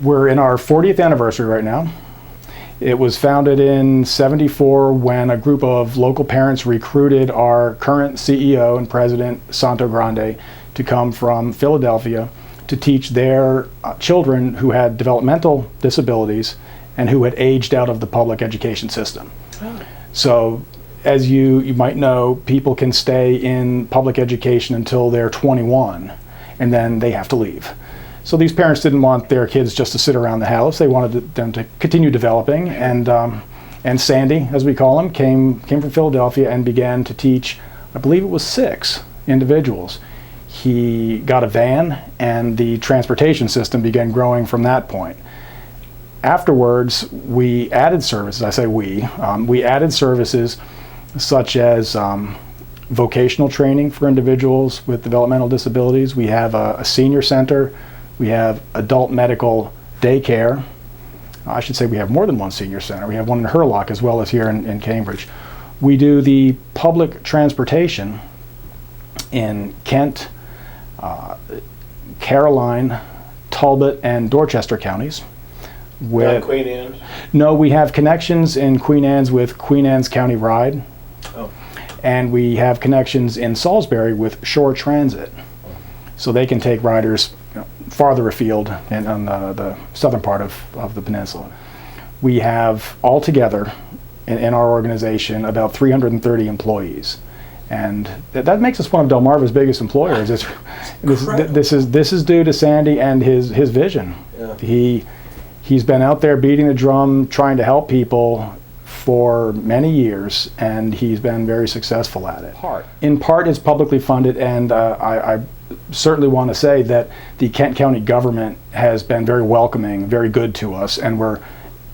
We're in our 40th anniversary right now. It was founded in '74 when a group of local parents recruited our current CEO and president, Santo Grande, to come from Philadelphia to teach their children who had developmental disabilities and who had aged out of the public education system. Oh. So, as you might know, people can stay in public education until they're 21, and then they have to leave. So these parents didn't want their kids just to sit around the house. They wanted them to continue developing, and Sandy, as we call him, came from Philadelphia and began to teach, I believe it was 6 individuals. He got a van, and the transportation system began growing from that point. Afterwards, we added services. I say we added services such as vocational training for individuals with developmental disabilities. We have a senior center. We have adult medical daycare. I should say we have more than one senior center. We have one in Hurlock as well as here in Cambridge. We do the public transportation in Kent, Caroline, Talbot, and Dorchester counties. Not Queen Anne's? No, we have connections in Queen Anne's with Queen Anne's County Ride. Oh. And we have connections in Salisbury with Shore Transit. So they can take riders farther afield and on the southern part of the peninsula. We have altogether in our organization about 330 employees, and that makes us one of Delmarva's biggest employers. This is due to Sandy and his vision. Yeah. He's been out there beating the drum, trying to help people for many years, and he's been very successful at it. In part, it's publicly funded, and I certainly want to say that the Kent County government has been very welcoming, very good to us, and we're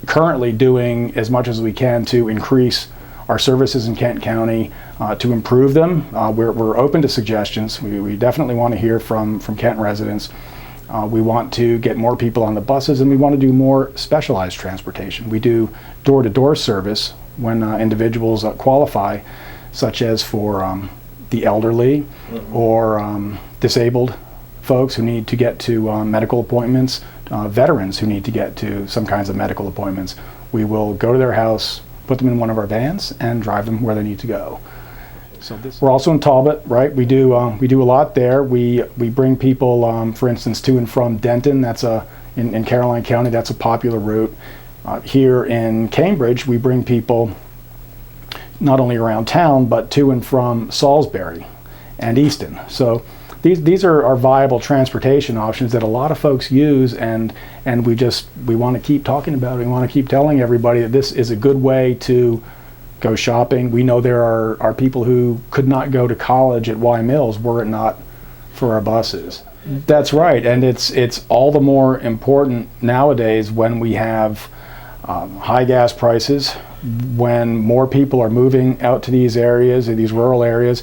currently doing as much as we can to increase our services in Kent County, to improve them. We're open to suggestions. We definitely want to hear from Kent residents. We want to get more people on the buses, and we want to do more specialized transportation. We do door-to-door service when individuals qualify, such as for the elderly or disabled folks who need to get to medical appointments, veterans who need to get to some kinds of medical appointments. We will go to their house, put them in one of our vans, and drive them where they need to go. So we're also in Talbot, right? We do a lot there. We bring people, for instance, to and from Denton. That's in Caroline County. That's a popular route. Here in Cambridge, we bring people not only around town, but to and from Salisbury and Easton. So these are viable transportation options that a lot of folks use, and we want to keep talking about it. We want to keep telling everybody that this is a good way to go shopping. We know there are people who could not go to college at Y Mills were it not for our buses. That's right, and it's all the more important nowadays when we have high gas prices, when more people are moving out to these areas, these rural areas.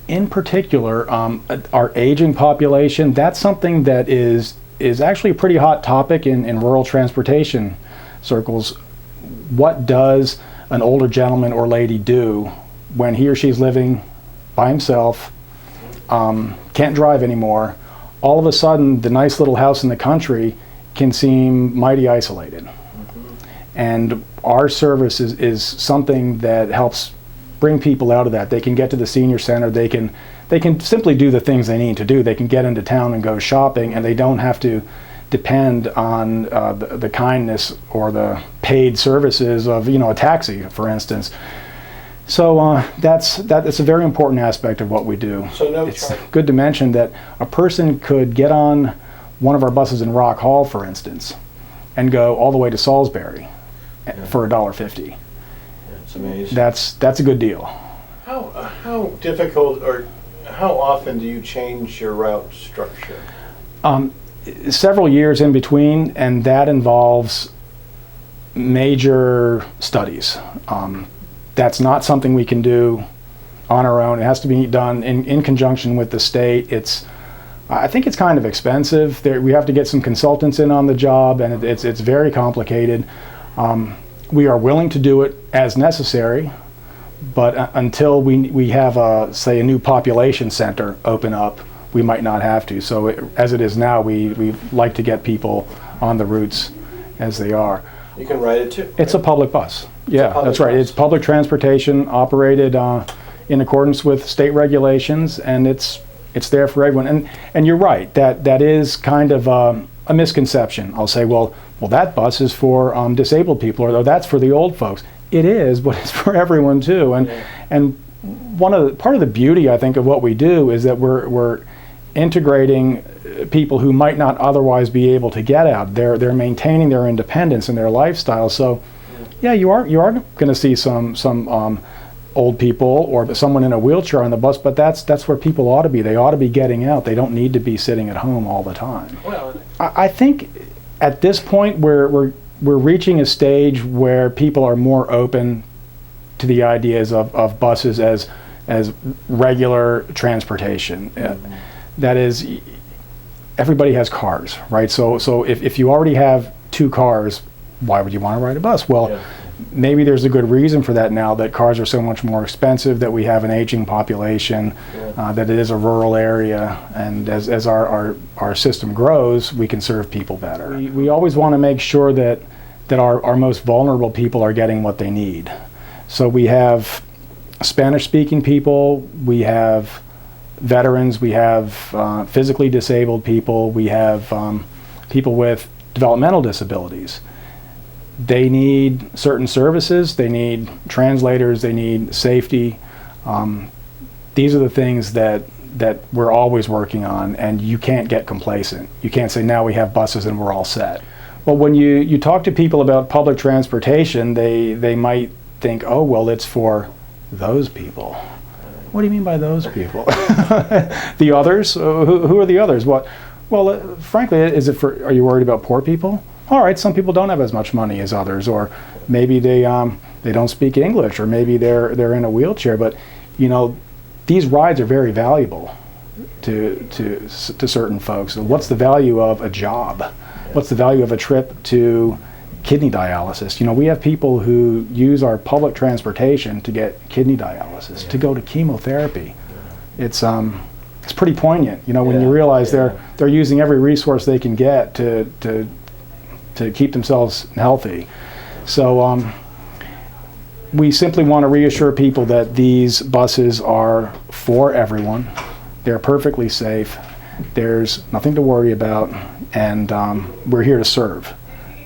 In particular, our aging population, that's something that is actually a pretty hot topic in rural transportation circles. What does an older gentleman or lady do when he or she's living by himself, can't drive anymore? All of a sudden, the nice little house in the country can seem mighty isolated. And our service is something that helps bring people out of that. They can get to the senior center. They can simply do the things they need to do. They can get into town and go shopping, and they don't have to depend on the kindness or the paid services of a taxi, for instance. So that's a very important aspect of what we do. So it's good to mention that a person could get on one of our buses in Rock Hall, for instance, and go all the way to Salisbury for $1.50. That's amazing. That's a good deal. How difficult or how often do you change your route structure? Several years in between, and that involves major studies. That's not something we can do on our own. It has to be done in conjunction with the state. I think it's kind of expensive. We have to get some consultants in on the job, and it's very complicated. We are willing to do it as necessary, but until we have say a new population center open up, we might not have to. So as it is now, we like to get people on the routes as they are. You can ride it too. It's a public bus. Yeah, public that's right. bus. It's public transportation operated in accordance with state regulations, and it's there for everyone. And you're right, that is kind of a misconception. I'll say, well, that bus is for disabled people, or that's for the old folks. It is, but it's for everyone too. And part of the beauty, I think, of what we do is that we're integrating people who might not otherwise be able to get out. They're maintaining their independence and their lifestyle. So, yeah, you are going to see some old people or someone in a wheelchair on the bus, but that's where people ought to be. They ought to be getting out. They don't need to be sitting at home all the time. Well, I think at this point we're reaching a stage where people are more open to the ideas of buses as regular transportation. That is, everybody has cars, right? So if you already have 2 cars, why would you want to ride a bus? Well, maybe there's a good reason for that now, that cars are so much more expensive, that we have an aging population, that it is a rural area, and as our system grows, we can serve people better. We always want to make sure that our most vulnerable people are getting what they need. So we have Spanish-speaking people, we have veterans, we have physically disabled people, we have people with developmental disabilities. They need certain services, they need translators, they need safety. These are the things that we're always working on, and you can't get complacent. You can't say, now we have buses and we're all set. Well, when you talk to people about public transportation, they might think, oh, well, it's for those people. What do you mean by those people? The others? Who are the others? What? Well, frankly, are you worried about poor people? All right, some people don't have as much money as others, or maybe they don't speak English, or maybe they're in a wheelchair. But these rides are very valuable to certain folks. So what's the value of a job? What's the value of a trip to kidney dialysis? We have people who use our public transportation to get kidney dialysis, to go to chemotherapy. It's pretty poignant, when you realize they're using every resource they can get to keep themselves healthy. So we simply want to reassure people that these buses are for everyone. They're perfectly safe. There's nothing to worry about, and we're here to serve.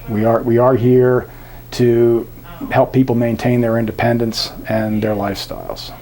We are here to help people maintain their independence and their lifestyles.